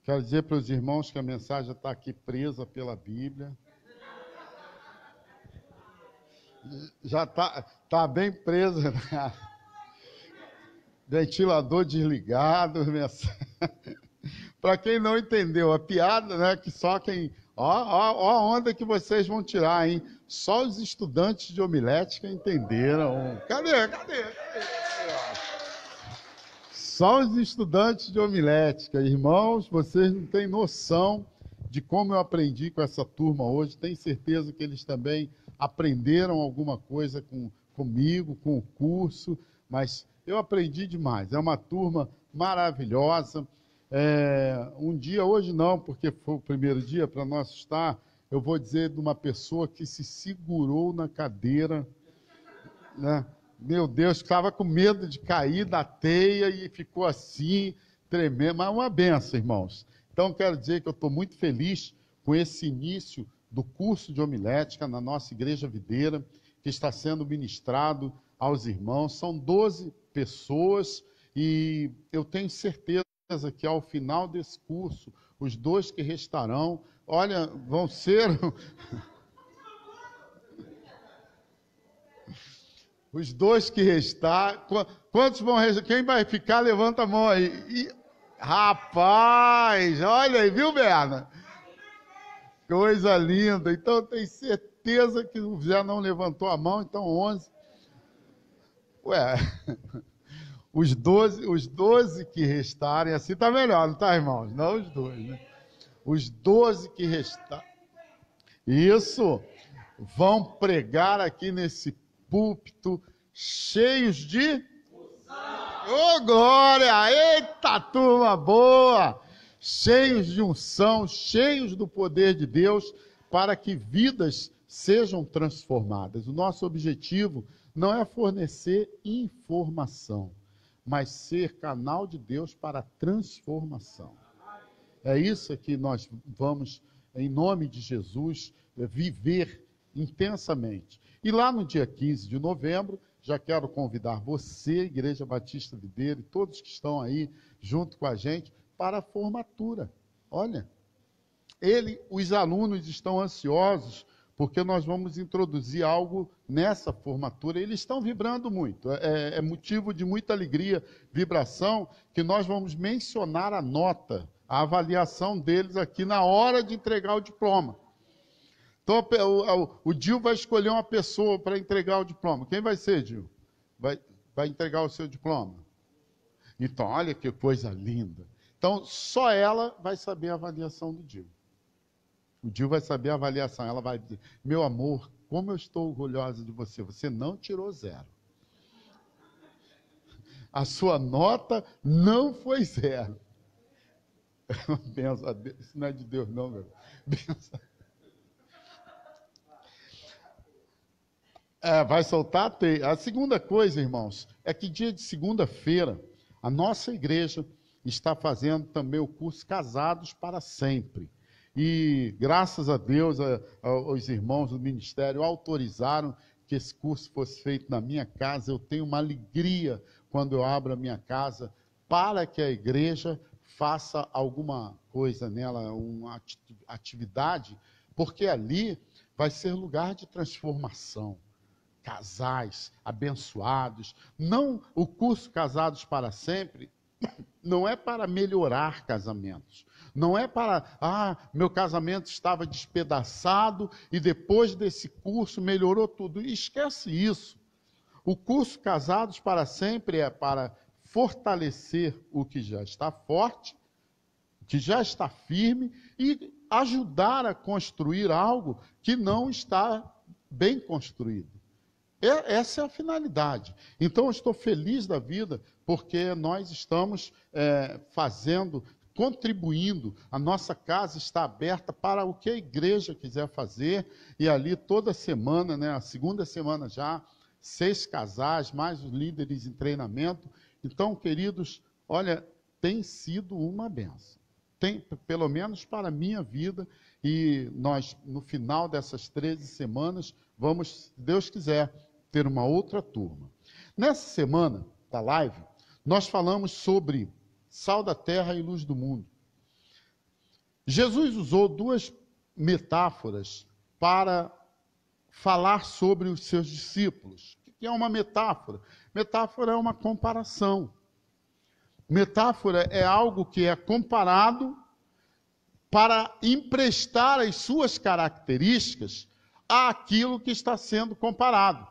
Quero dizer para os irmãos que a mensagem está aqui presa pela Bíblia. Já tá bem presa, né? Ventilador desligado. Para quem não entendeu a piada, né? Que só quem. Ó a onda que vocês vão tirar, hein? Só os estudantes de homilética entenderam. Cadê? Só os estudantes de homilética. Irmãos, vocês não têm noção de como eu aprendi com essa turma hoje. Tenho certeza que eles também aprenderam alguma coisa comigo, com o curso, mas eu aprendi demais. É uma turma maravilhosa. Um dia, hoje não, porque foi o primeiro dia, para não assustar, eu vou dizer de uma pessoa que se segurou na cadeira, né? Meu Deus, estava com medo de cair da teia e ficou assim, tremendo. Mas é uma benção, irmãos. Então, quero dizer que eu estou muito feliz com esse início do curso de homilética na nossa Igreja Videira, que está sendo ministrado aos irmãos. São 12 pessoas e eu tenho certeza que ao final desse curso, os 2 que restarão, olha, vão ser... Os 2 que restar, quantos vão restar? Quem vai ficar, levanta a mão aí. Rapaz, olha aí, viu, Berna? Coisa linda. Então, eu tenho certeza que já não levantou a mão, então 11. Ué, os 12 que restarem, assim tá melhor, não tá, irmãos? Não os 2, né? Os 12 que restarem. Isso, vão pregar aqui nesse púlpito, cheios de... Ô, glória! Eita, turma boa! Cheios de unção, cheios do poder de Deus, para que vidas sejam transformadas. O nosso objetivo não é fornecer informação, mas ser canal de Deus para a transformação. É isso que nós vamos, em nome de Jesus, viver intensamente. E lá no dia 15 de novembro, já quero convidar você, Igreja Batista Videira, e todos que estão aí junto com a gente, para a formatura. Olha, os alunos estão ansiosos, porque nós vamos introduzir algo nessa formatura. Eles estão vibrando muito, é motivo de muita alegria, vibração, que nós vamos mencionar a nota, a avaliação deles aqui na hora de entregar o diploma. Então, o Dil vai escolher uma pessoa para entregar o diploma. Quem vai ser, Dil? Vai entregar o seu diploma? Então, olha que coisa linda. Então, só ela vai saber a avaliação do Dil. O Dil vai saber a avaliação. Ela vai dizer, meu amor, como eu estou orgulhosa de você. Você não tirou 0. A sua nota não foi 0. Benção a Deus. Isso não é de Deus, não, meu. Benção. Vai soltar a teia. A segunda coisa, irmãos, é que dia de segunda-feira, a nossa igreja está fazendo também o curso Casados para Sempre. E, graças a Deus, os irmãos do ministério autorizaram que esse curso fosse feito na minha casa. Eu tenho uma alegria quando eu abro a minha casa para que a igreja faça alguma coisa nela, uma atividade, porque ali vai ser lugar de transformação. Casais abençoados. Não, o curso Casados para Sempre não é para melhorar casamentos. Não é para, meu casamento estava despedaçado e depois desse curso melhorou tudo. Esquece isso. O curso Casados para Sempre é para fortalecer o que já está forte, que já está firme e ajudar a construir algo que não está bem construído. Essa é a finalidade. Então, eu estou feliz da vida, porque nós estamos contribuindo. A nossa casa está aberta para o que a igreja quiser fazer, e ali toda semana, né, a segunda semana já, 6 casais, mais os líderes em treinamento. Então, queridos, olha, tem sido uma benção. Pelo menos para a minha vida, e nós, no final dessas 13 semanas, vamos, se Deus quiser, ter uma outra turma. Nessa semana da live, nós falamos sobre sal da terra e luz do mundo. Jesus usou duas metáforas para falar sobre os seus discípulos. O que é uma metáfora? Metáfora é uma comparação. Metáfora é algo que é comparado para emprestar as suas características àquilo que está sendo comparado.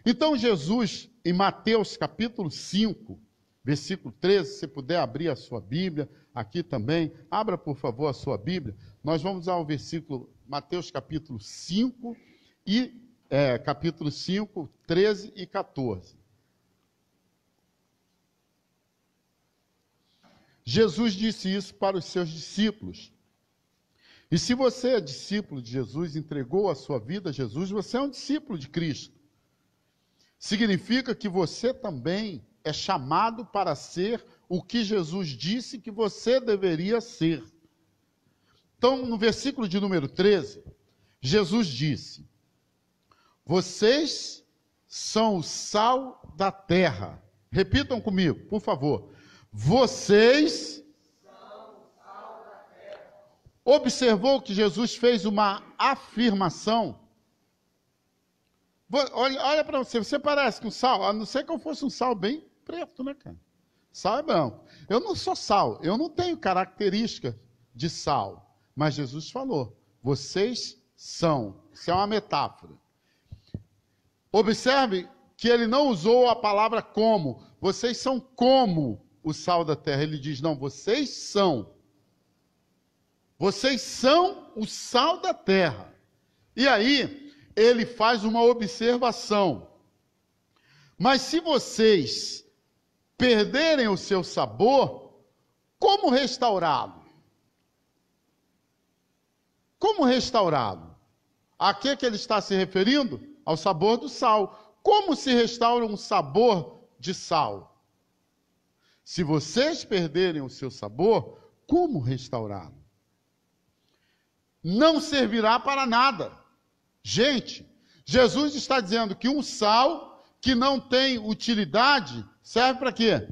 Então, Jesus, em Mateus capítulo 5, versículo 13, se puder abrir a sua Bíblia, aqui também, abra por favor a sua Bíblia, nós vamos ao versículo, Mateus capítulo 5, capítulo 5, 13 e 14. Jesus disse isso para os seus discípulos. E se você é discípulo de Jesus, entregou a sua vida a Jesus, você é um discípulo de Cristo. Significa que você também é chamado para ser o que Jesus disse que você deveria ser. Então, no versículo de número 13, Jesus disse: vocês são o sal da terra. Repitam comigo, por favor. Vocês são o sal da terra. Observou que Jesus fez uma afirmação? Olha para você, você parece que um sal, a não ser que eu fosse um sal bem preto, né, cara? Sal é branco. Eu não sou sal, eu não tenho característica de sal. Mas Jesus falou, vocês são. Isso é uma metáfora. Observe que ele não usou a palavra como. Vocês são como o sal da terra. Ele diz, não, vocês são. Vocês são o sal da terra. E aí, ele faz uma observação. Mas se vocês perderem o seu sabor, como restaurá-lo? Como restaurá-lo? A que ele está se referindo? Ao sabor do sal. Como se restaura um sabor de sal? Se vocês perderem o seu sabor, como restaurá-lo? Não servirá para nada. Gente, Jesus está dizendo que um sal que não tem utilidade serve para quê?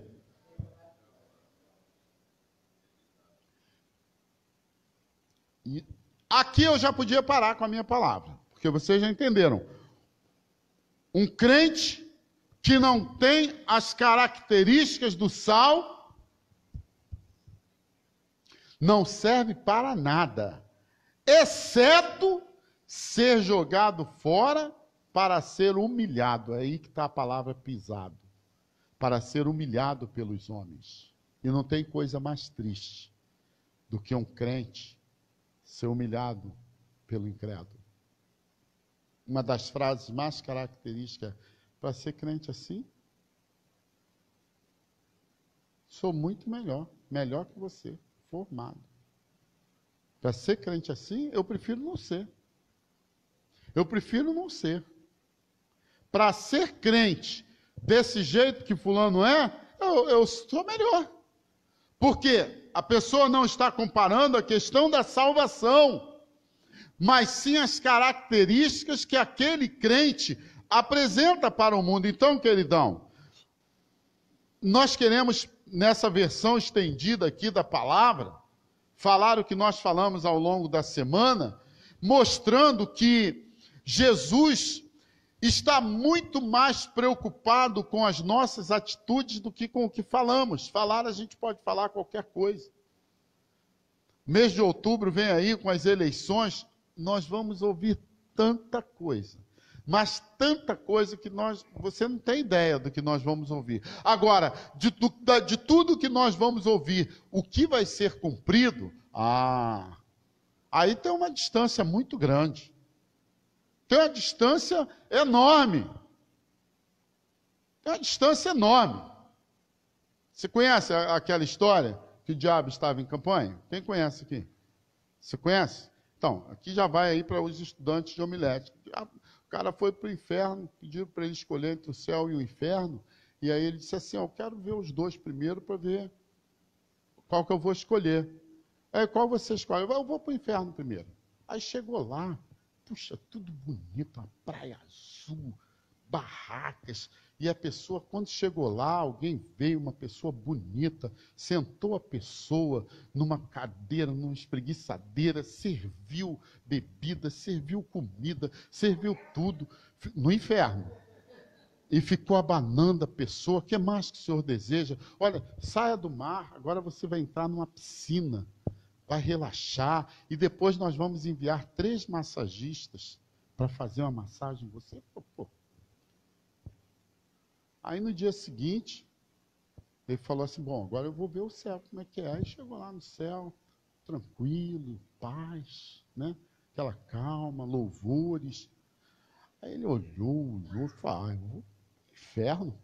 E aqui eu já podia parar com a minha palavra, porque vocês já entenderam. Um crente que não tem as características do sal não serve para nada, exceto ser jogado fora para ser humilhado. É aí que está a palavra pisado. Para ser humilhado pelos homens. E não tem coisa mais triste do que um crente ser humilhado pelo incrédulo. Uma das frases mais características para ser crente assim, sou muito melhor que você, formado. Para ser crente assim, eu prefiro não ser. Eu prefiro não ser. Para ser crente desse jeito que fulano é, eu sou melhor. Porque a pessoa não está comparando a questão da salvação, mas sim as características que aquele crente apresenta para o mundo. Então, queridão, nós queremos, nessa versão estendida aqui da palavra, falar o que nós falamos ao longo da semana, mostrando que Jesus está muito mais preocupado com as nossas atitudes do que com o que falamos. Falar, a gente pode falar qualquer coisa. Mês de outubro vem aí com as eleições, nós vamos ouvir tanta coisa. Mas tanta coisa que você não tem ideia do que nós vamos ouvir. Agora, de tudo que nós vamos ouvir, o que vai ser cumprido, aí tem uma distância muito grande. Tem uma distância enorme. Tem uma distância enorme. Você conhece aquela história que o diabo estava em campanha? Quem conhece aqui? Você conhece? Então, aqui já vai aí para os estudantes de homilética. O cara foi para o inferno, pediu para ele escolher entre o céu e o inferno, e aí ele disse assim, eu quero ver os dois primeiro para ver qual que eu vou escolher. Aí, qual você escolhe? Eu vou para o inferno primeiro. Aí chegou lá, puxa, tudo bonito, uma praia azul, barracas. E a pessoa, quando chegou lá, alguém veio, uma pessoa bonita, sentou a pessoa numa cadeira, numa espreguiçadeira, serviu bebida, serviu comida, serviu tudo, no inferno. E ficou abanando a pessoa. O que mais que o senhor deseja? Olha, saia do mar, agora você vai entrar numa piscina, vai relaxar, e depois nós vamos enviar 3 massagistas para fazer uma massagem em você. Pô. Aí no dia seguinte, ele falou assim, bom, agora eu vou ver o céu, como é que é. Aí chegou lá no céu, tranquilo, paz, né? Aquela calma, louvores. Aí ele olhou e falou, inferno,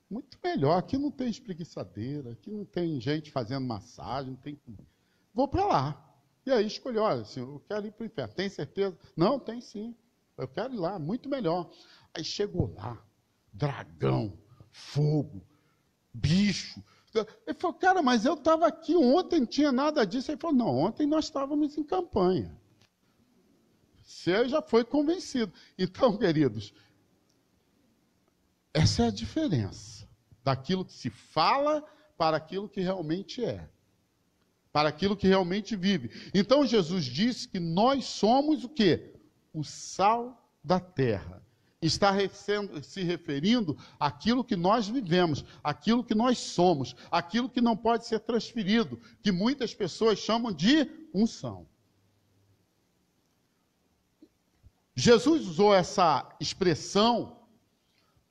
muito melhor, aqui não tem espreguiçadeira, aqui não tem gente fazendo massagem, não tem... Vou para lá. E aí escolheu, olha, assim, eu quero ir para o inferno, tem certeza? Não, tem sim, eu quero ir lá, muito melhor. Aí chegou lá, dragão, fogo, bicho. Ele falou, cara, mas eu estava aqui ontem, não tinha nada disso. Ele falou, não, ontem nós estávamos em campanha. Você já foi convencido. Então, queridos, essa é a diferença daquilo que se fala para aquilo que realmente é. Para aquilo que realmente vive. Então, Jesus disse que nós somos o quê? O sal da terra. Está se referindo àquilo que nós vivemos, àquilo que nós somos, àquilo que não pode ser transferido, que muitas pessoas chamam de unção. Jesus usou essa expressão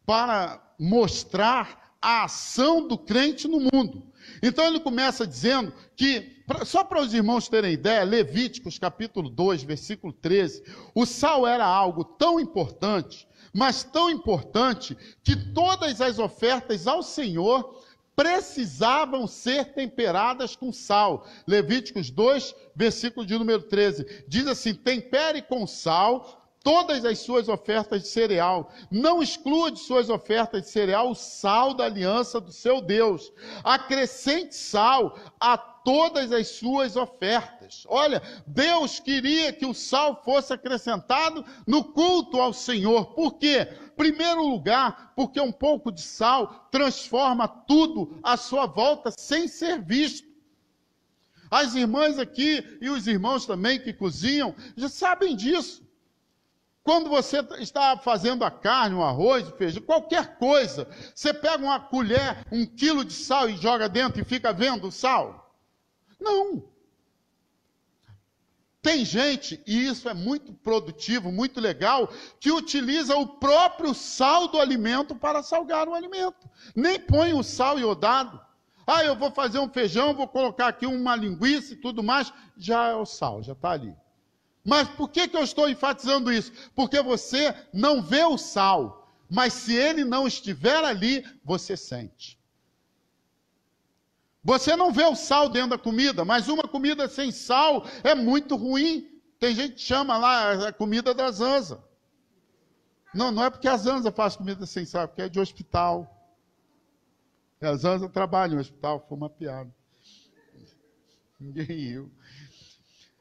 para mostrar a ação do crente no mundo. Então ele começa dizendo que, só para os irmãos terem ideia, Levíticos capítulo 2, versículo 13, o sal era algo tão importante, mas tão importante, que todas as ofertas ao Senhor precisavam ser temperadas com sal. Levíticos 2, versículo de número 13, diz assim, tempere com sal todas as suas ofertas de cereal. Não exclua de suas ofertas de cereal o sal da aliança do seu Deus. Acrescente sal a todas as suas ofertas. Olha, Deus queria que o sal fosse acrescentado no culto ao Senhor. Por quê? Primeiro lugar, porque um pouco de sal transforma tudo à sua volta sem ser visto. As irmãs aqui e os irmãos também que cozinham já sabem disso. Quando você está fazendo a carne, o arroz, o feijão, qualquer coisa, você pega uma colher, 1 quilo de sal e joga dentro e fica vendo o sal? Não. Tem gente, e isso é muito produtivo, muito legal, que utiliza o próprio sal do alimento para salgar o alimento. Nem põe o sal iodado. Ah, eu vou fazer um feijão, vou colocar aqui uma linguiça e tudo mais. Já é o sal, já está ali. Mas por que eu estou enfatizando isso? Porque você não vê o sal, mas se ele não estiver ali, você sente. Você não vê o sal dentro da comida, mas uma comida sem sal é muito ruim. Tem gente que chama lá a comida da Zanza. Não é porque a Zanza faz comida sem sal, é porque é de hospital. A Zanza trabalha em hospital, foi uma piada. Ninguém riu.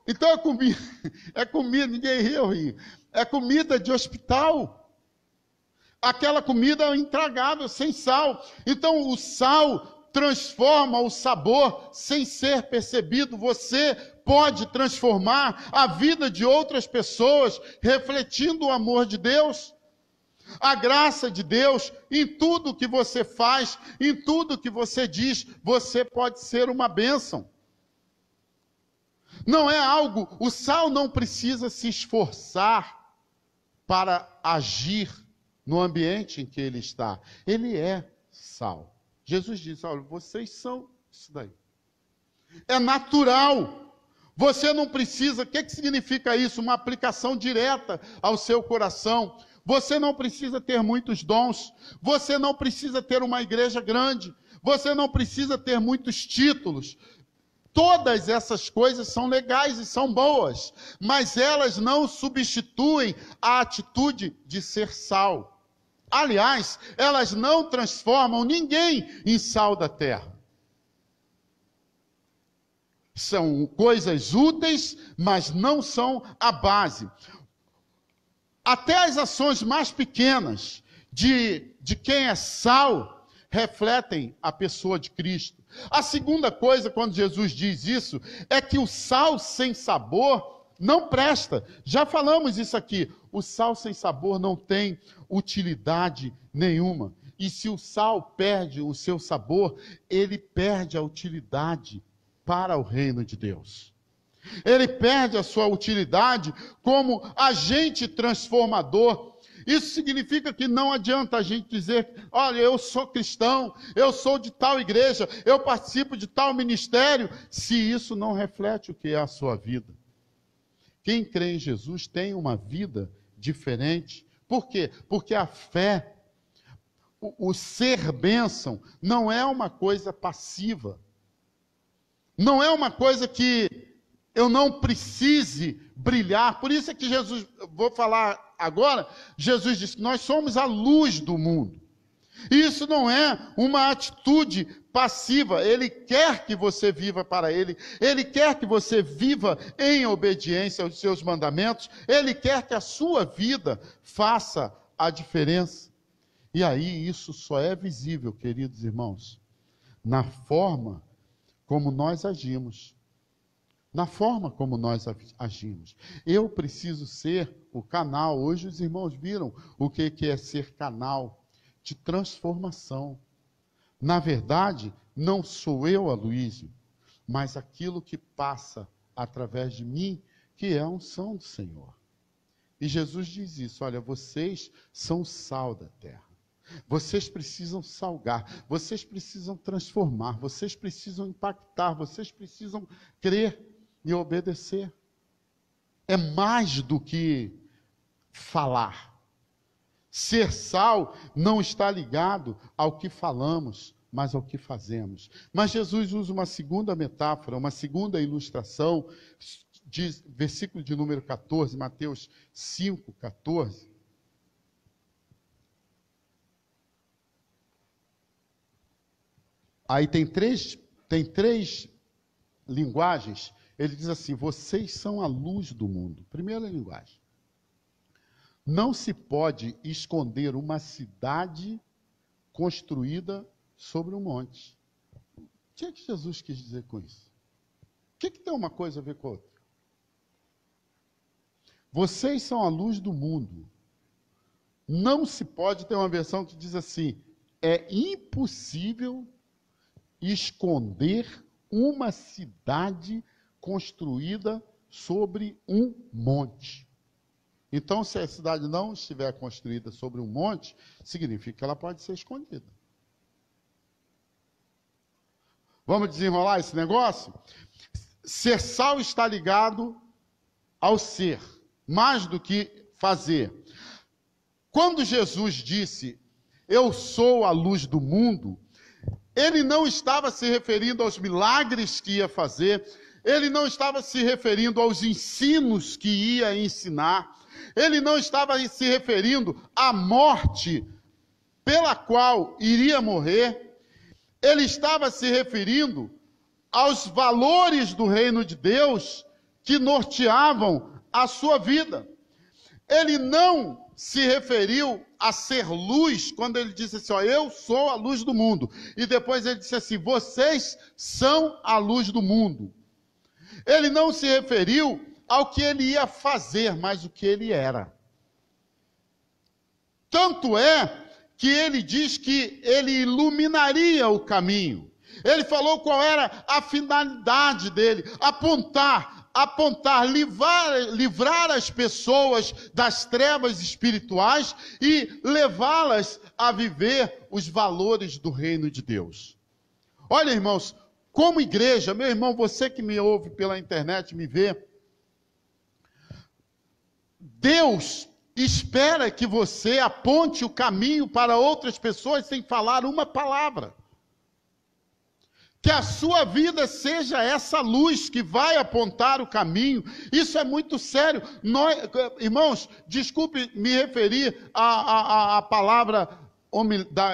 Então é comida, ninguém riu. É comida de hospital. Aquela comida intragável, sem sal. Então o sal transforma o sabor sem ser percebido. Você pode transformar a vida de outras pessoas, refletindo o amor de Deus, a graça de Deus, em tudo que você faz, em tudo que você diz, você pode ser uma bênção. Não é algo, o sal não precisa se esforçar para agir no ambiente em que ele está. Ele é sal. Jesus disse, olha, vocês são isso daí. É natural. Você não precisa, o que significa isso? Uma aplicação direta ao seu coração. Você não precisa ter muitos dons. Você não precisa ter uma igreja grande. Você não precisa ter muitos títulos. Todas essas coisas são legais e são boas, mas elas não substituem a atitude de ser sal. Aliás, elas não transformam ninguém em sal da terra. São coisas úteis, mas não são a base. Até as ações mais pequenas de quem é sal refletem a pessoa de Cristo. A segunda coisa, quando Jesus diz isso, é que o sal sem sabor não presta. Já falamos isso aqui. O sal sem sabor não tem utilidade nenhuma. E se o sal perde o seu sabor, ele perde a utilidade para o reino de Deus. Ele perde a sua utilidade como agente transformador. Isso significa que não adianta a gente dizer, olha, eu sou cristão, eu sou de tal igreja, eu participo de tal ministério, se isso não reflete o que é a sua vida. Quem crê em Jesus tem uma vida diferente. Por quê? Porque a fé, o ser bênção, não é uma coisa passiva. Não é uma coisa que eu não precise brilhar. Por isso é que Jesus, vou falar agora, Jesus disse que nós somos a luz do mundo. E isso não é uma atitude passiva. Ele quer que você viva para Ele. Ele quer que você viva em obediência aos seus mandamentos. Ele quer que a sua vida faça a diferença. E aí isso só é visível, queridos irmãos, na forma como nós agimos. Na forma como nós agimos. Eu preciso ser o canal. Hoje os irmãos viram o que é ser canal de transformação. Na verdade, não sou eu, Aloísio, mas aquilo que passa através de mim, que é a unção do Senhor. E Jesus diz isso, olha, vocês são o sal da terra. Vocês precisam salgar, vocês precisam transformar, vocês precisam impactar, vocês precisam crer e obedecer. É mais do que falar. Ser sal não está ligado ao que falamos, mas ao que fazemos. Mas Jesus usa uma segunda metáfora, uma segunda ilustração, diz, versículo de número 14, Mateus 5, 14. Aí tem três linguagens. Ele diz assim, vocês são a luz do mundo. Primeira linguagem. Não se pode esconder uma cidade construída sobre um monte. O que é que Jesus quis dizer com isso? O que tem uma coisa a ver com a outra? Vocês são a luz do mundo. Não se pode, ter uma versão que diz assim, é impossível esconder uma cidade construída sobre um monte. Então, se a cidade não estiver construída sobre um monte, significa que ela pode ser escondida. Vamos desenrolar esse negócio? Ser sal está ligado ao ser, mais do que fazer. Quando Jesus disse, eu sou a luz do mundo, ele não estava se referindo aos milagres que ia fazer, ele não estava se referindo aos ensinos que ia ensinar, ele não estava se referindo à morte pela qual iria morrer, ele estava se referindo aos valores do reino de Deus que norteavam a sua vida. Ele não se referiu a ser luz quando ele disse assim, ó, eu sou a luz do mundo. E depois ele disse assim, vocês são a luz do mundo. Ele não se referiu ao que ele ia fazer, mas o que ele era. Tanto é que ele diz que ele iluminaria o caminho. Ele falou qual era a finalidade dele, apontar, livrar as pessoas das trevas espirituais e levá-las a viver os valores do reino de Deus. Olha, irmãos, como igreja, meu irmão, você que me ouve pela internet, me vê, Deus espera que você aponte o caminho para outras pessoas sem falar uma palavra. Que a sua vida seja essa luz que vai apontar o caminho. Isso é muito sério. Irmãos, desculpe me referir à palavra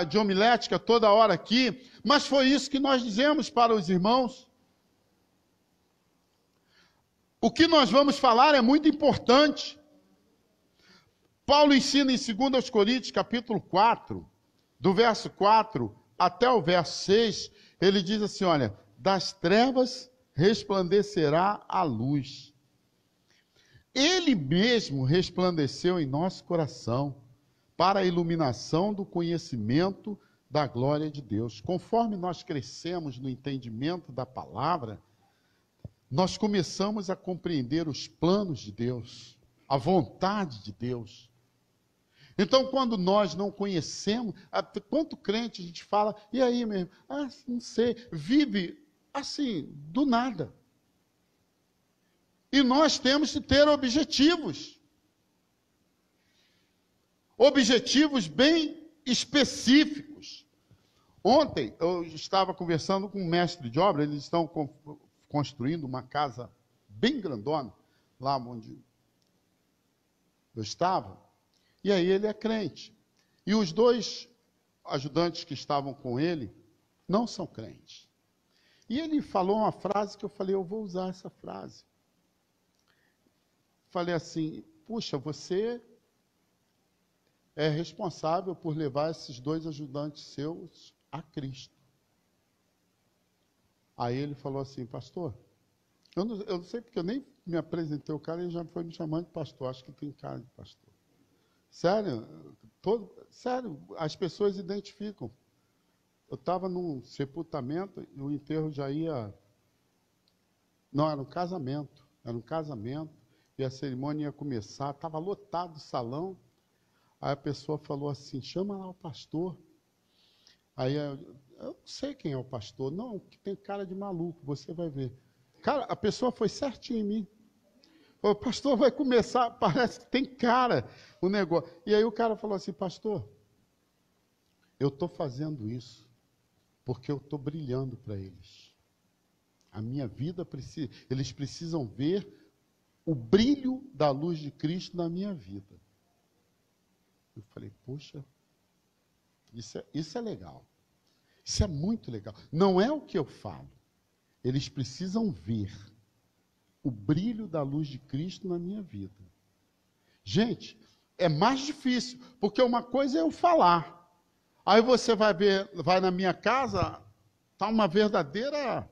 de homilética toda hora aqui, mas foi isso que nós dizemos para os irmãos. O que nós vamos falar é muito importante. Paulo ensina em 2 Coríntios, capítulo 4, do verso 4 até o verso 6, ele diz assim, olha, das trevas resplandecerá a luz. Ele mesmo resplandeceu em nosso coração, para a iluminação do conhecimento da glória de Deus. Conforme nós crescemos no entendimento da palavra, nós começamos a compreender os planos de Deus, a vontade de Deus. Então, quando nós não conhecemos, quanto crente a gente fala, e aí mesmo? Ah, não sei, vive assim, do nada. E nós temos que ter objetivos. Objetivos bem específicos. Ontem eu estava conversando com um mestre de obra, eles estão construindo uma casa bem grandona, lá onde eu estava, e aí ele é crente. E os dois ajudantes que estavam com ele não são crentes. E ele falou uma frase que eu falei, eu vou usar essa frase. Falei assim, puxa, você é responsável por levar esses dois ajudantes seus a Cristo. Aí ele falou assim, pastor, eu não sei porque eu nem me apresentei ao cara, ele já foi me chamando de pastor, acho que tem cara de pastor. Sério, sério, as pessoas identificam. Eu estava num sepultamento e o enterro já ia... Não, era um casamento, e a cerimônia ia começar, estava lotado o salão. Aí a pessoa falou assim, chama lá o pastor. Aí eu não sei quem é o pastor. Não, que tem cara de maluco, você vai ver. Cara, a pessoa foi certinho em mim. O pastor vai começar, parece que tem cara o negócio. E aí o cara falou assim, pastor, eu estou fazendo isso porque eu estou brilhando para eles. A minha vida precisa, eles precisam ver o brilho da luz de Cristo na minha vida. Eu falei, poxa, isso é legal. Isso é muito legal. Não é o que eu falo. Eles precisam ver o brilho da luz de Cristo na minha vida. Gente, é mais difícil, porque uma coisa é eu falar. Aí você vai na minha casa, está uma verdadeira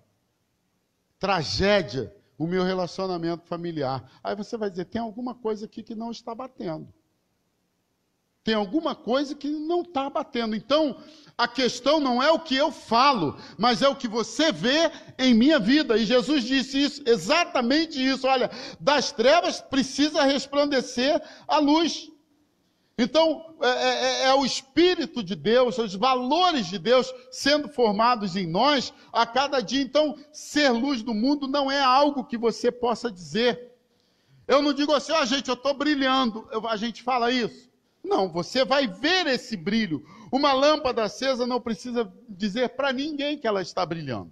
tragédia o meu relacionamento familiar. Aí você vai dizer, tem alguma coisa aqui que não está batendo. Tem alguma coisa que não está batendo. Então, a questão não é o que eu falo, mas é o que você vê em minha vida. E Jesus disse isso, exatamente isso. Olha, das trevas precisa resplandecer a luz. Então, é o Espírito de Deus, os valores de Deus sendo formados em nós a cada dia. Então, ser luz do mundo não é algo que você possa dizer. Eu não digo assim, gente, eu estou brilhando. A gente fala isso. Não, você vai ver esse brilho. Uma lâmpada acesa não precisa dizer para ninguém que ela está brilhando.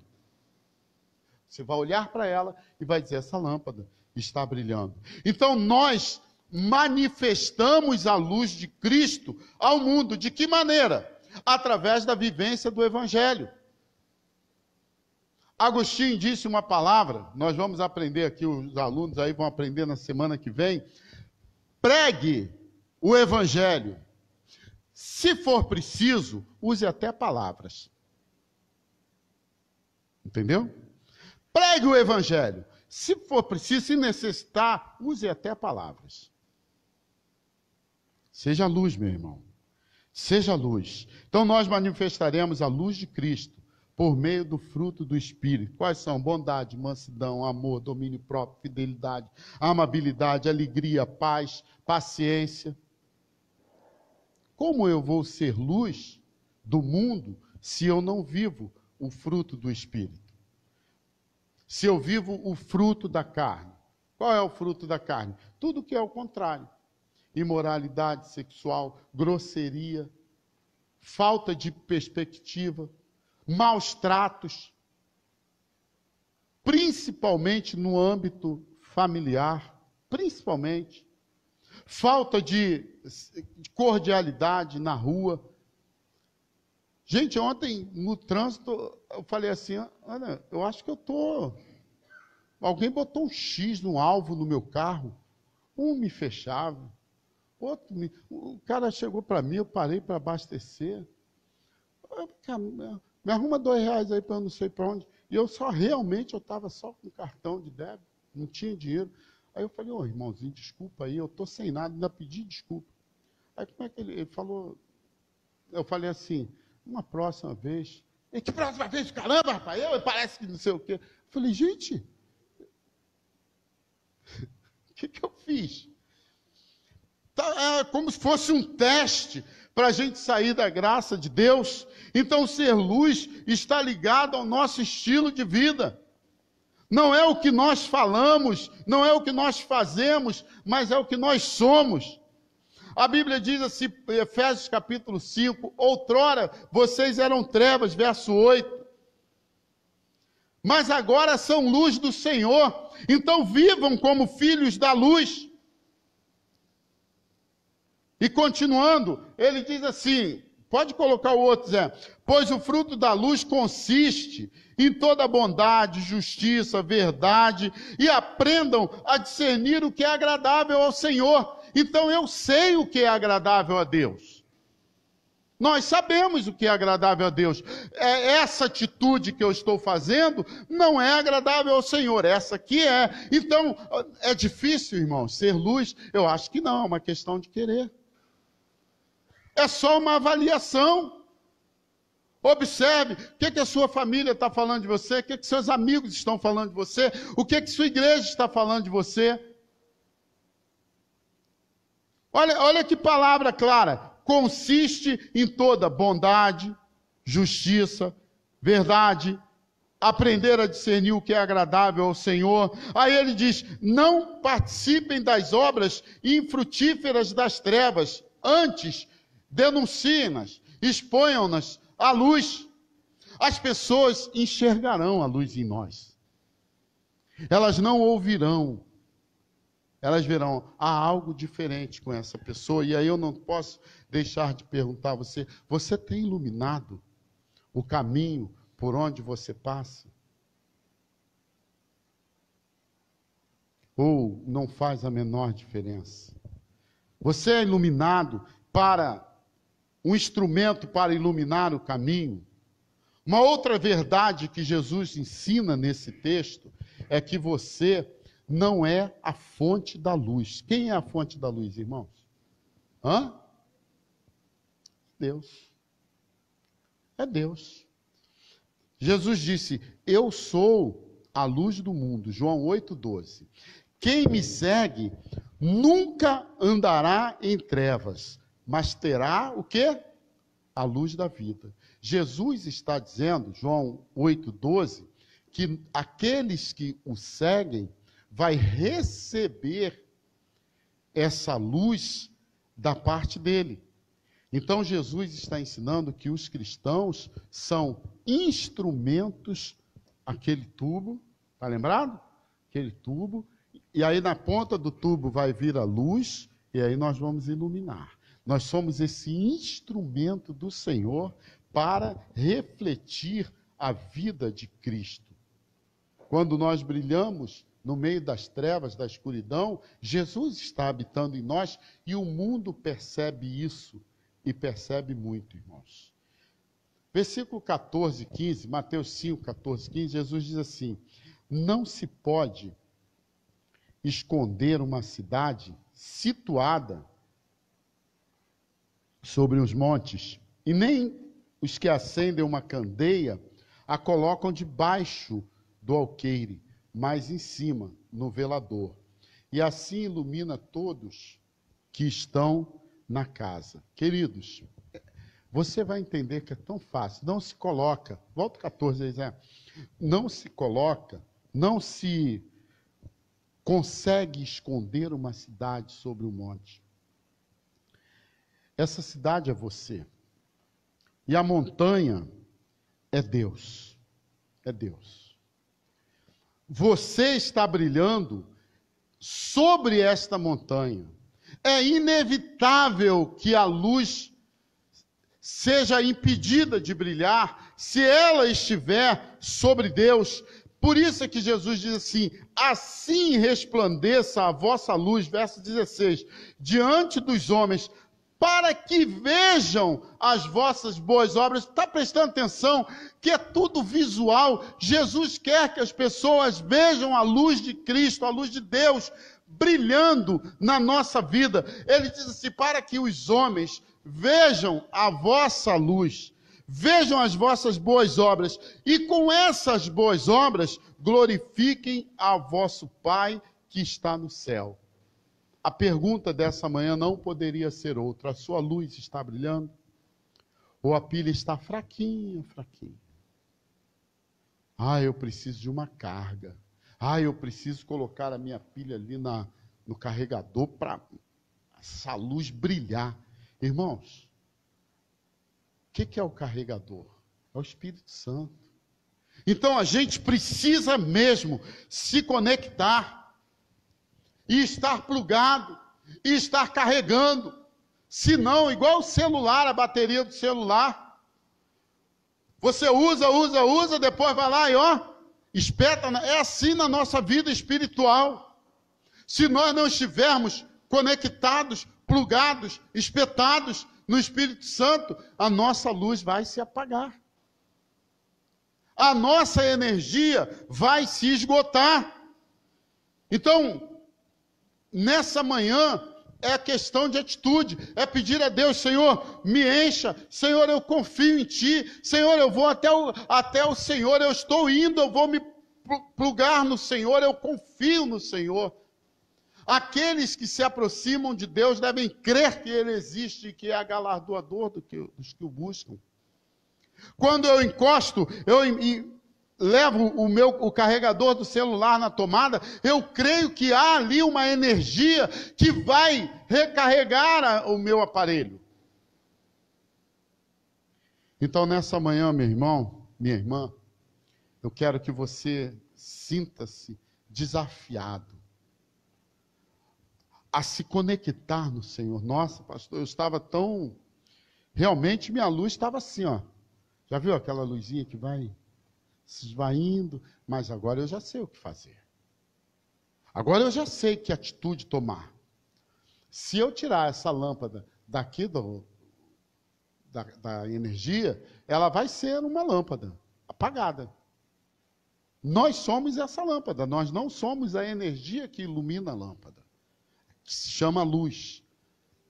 Você vai olhar para ela e vai dizer, essa lâmpada está brilhando. Então, nós manifestamos a luz de Cristo ao mundo. De que maneira? Através da vivência do Evangelho. Agostinho disse uma palavra, nós vamos aprender aqui, os alunos aí vão aprender na semana que vem. Pregue o Evangelho. Se for preciso, use até palavras. Entendeu? Pregue o Evangelho. Se for preciso, se necessitar, use até palavras. Seja luz, meu irmão. Seja luz. Então nós manifestaremos a luz de Cristo por meio do fruto do Espírito. Quais são? Bondade, mansidão, amor, domínio próprio, fidelidade, amabilidade, alegria, paz, paciência. Como eu vou ser luz do mundo se eu não vivo o fruto do Espírito? Se eu vivo o fruto da carne. Qual é o fruto da carne? Tudo que é o contrário. Imoralidade sexual, grosseria, falta de perspectiva, maus tratos, principalmente no âmbito familiar, principalmente, falta de cordialidade na rua. Gente, ontem no trânsito eu falei assim, Ana, eu acho que alguém botou um X no alvo no meu carro, me fechava, O cara chegou para mim, eu parei para abastecer. Me arruma R$2 aí para eu não sei para onde. E eu estava só com cartão de débito, não tinha dinheiro. Aí eu falei, irmãozinho, desculpa aí, eu estou sem nada, ainda pedi desculpa. Aí como é que ele falou? Eu falei assim, uma próxima vez. E que próxima vez? Caramba, rapaz, parece que não sei o quê. Eu falei, gente, o que eu fiz? É como se fosse um teste para a gente sair da graça de Deus. Então, ser luz está ligado ao nosso estilo de vida. Não é o que nós falamos, não é o que nós fazemos, mas é o que nós somos. A Bíblia diz assim, Efésios capítulo 5, outrora vocês eram trevas, verso 8. Mas agora são luz do Senhor, então vivam como filhos da luz. E continuando, ele diz assim, pode colocar o outro, Zé. Pois o fruto da luz consiste em toda bondade, justiça, verdade, e aprendam a discernir o que é agradável ao Senhor. Então eu sei o que é agradável a Deus. Nós sabemos o que é agradável a Deus. Essa atitude que eu estou fazendo não é agradável ao Senhor, essa aqui é. Então, é difícil, irmãos, ser luz? Eu acho que não, é uma questão de querer. É só uma avaliação. Observe o que a sua família está falando de você, o que seus amigos estão falando de você, o que sua igreja está falando de você. Olha que palavra clara. Consiste em toda bondade, justiça, verdade, aprender a discernir o que é agradável ao Senhor. Aí ele diz, não participem das obras infrutíferas das trevas, antes denunciem-nas, exponham-nas à luz. As pessoas enxergarão a luz em nós. Elas não ouvirão. Elas verão, há algo diferente com essa pessoa. E aí eu não posso deixar de perguntar a você, você tem iluminado o caminho por onde você passa? Ou não faz a menor diferença? Você é iluminado para um instrumento para iluminar o caminho? Uma outra verdade que Jesus ensina nesse texto é que você não é a fonte da luz. Quem é a fonte da luz, irmãos? Deus. É Deus. Jesus disse, eu sou a luz do mundo. João 8,12. Quem me segue nunca andará em trevas, mas terá o quê? A luz da vida. Jesus está dizendo, João 8,12, que aqueles que o seguem vai receber essa luz da parte dele. Então Jesus está ensinando que os cristãos são instrumentos, aquele tubo, está lembrado? Aquele tubo, e aí na ponta do tubo vai vir a luz, e aí nós vamos iluminar. Nós somos esse instrumento do Senhor para refletir a vida de Cristo. Quando nós brilhamos no meio das trevas, da escuridão, Jesus está habitando em nós e o mundo percebe isso e percebe muito, irmãos. Versículo 14, 15, Mateus 5, 14, 15, Jesus diz assim, não se pode esconder uma cidade situada sobre os montes, e nem os que acendem uma candeia a colocam debaixo do alqueire, mas em cima, no velador. E assim ilumina todos que estão na casa. Queridos, você vai entender que é tão fácil. Não se coloca, volta 14 aí, Zé. Não se coloca, não se consegue esconder uma cidade sobre um monte. Essa cidade é você. E a montanha é Deus. É Deus. Você está brilhando sobre esta montanha. É inevitável que a luz seja impedida de brilhar se ela estiver sobre Deus. Por isso é que Jesus diz assim: assim resplandeça a vossa luz, verso 16, diante dos homens, para que vejam as vossas boas obras. Está prestando atenção que é tudo visual? Jesus quer que as pessoas vejam a luz de Cristo, a luz de Deus, brilhando na nossa vida. Ele diz assim: para que os homens vejam a vossa luz, vejam as vossas boas obras, e com essas boas obras glorifiquem a vosso Pai que está no céu. A pergunta dessa manhã não poderia ser outra: a sua luz está brilhando? Ou a pilha está fraquinha, fraquinha? Eu preciso de uma carga. Eu preciso colocar a minha pilha ali no carregador para essa luz brilhar. Irmãos, o que é o carregador? É o Espírito Santo. Então a gente precisa mesmo se conectar e estar plugado e estar carregando. Senão, igual o celular, a bateria do celular, você usa, depois vai lá e espeta. É assim na nossa vida espiritual. Se nós não estivermos conectados, plugados, espetados no Espírito Santo, a nossa luz vai se apagar. A nossa energia vai se esgotar. Então, nessa manhã, é questão de atitude, é pedir a Deus: Senhor, me encha, Senhor, eu confio em Ti, Senhor, eu vou até o Senhor, eu estou indo, eu vou me plugar no Senhor, eu confio no Senhor. Aqueles que se aproximam de Deus devem crer que Ele existe e que é galardoador dos que o buscam. Quando eu encosto, levo o carregador do celular na tomada, eu creio que há ali uma energia que vai recarregar o meu aparelho. Então, nessa manhã, meu irmão, minha irmã, eu quero que você sinta-se desafiado a se conectar no Senhor. Nossa, pastor, eu estava tão... Realmente, minha luz estava assim, Já viu aquela luzinha que vai se esvaindo? Mas agora eu já sei o que fazer. Agora eu já sei que atitude tomar. Se eu tirar essa lâmpada daqui da energia, ela vai ser uma lâmpada apagada. Nós somos essa lâmpada, nós não somos a energia que ilumina a lâmpada, que se chama luz.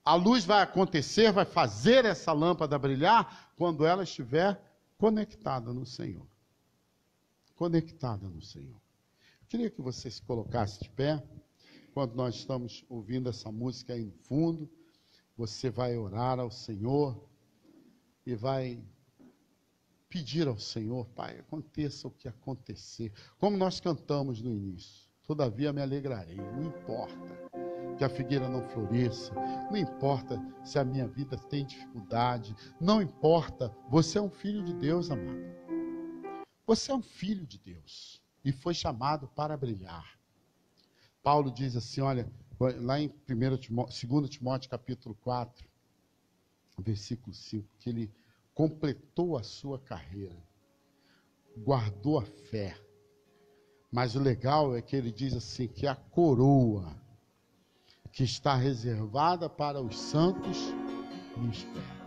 A luz vai acontecer, vai fazer essa lâmpada brilhar quando ela estiver conectada no Senhor. Conectada no Senhor. Eu queria que você se colocasse de pé. Quando nós estamos ouvindo essa música aí no fundo, você vai orar ao Senhor e vai pedir ao Senhor: Pai, aconteça o que acontecer. Como nós cantamos no início: todavia me alegrarei. Não importa que a figueira não floresça, não importa se a minha vida tem dificuldade, não importa, você é um filho de Deus, amado. Você é um filho de Deus e foi chamado para brilhar. Paulo diz assim, olha, lá em 2 Timóteo capítulo 4, versículo 5, que ele completou a sua carreira, guardou a fé. Mas o legal é que ele diz assim, que a coroa que está reservada para os santos me espera.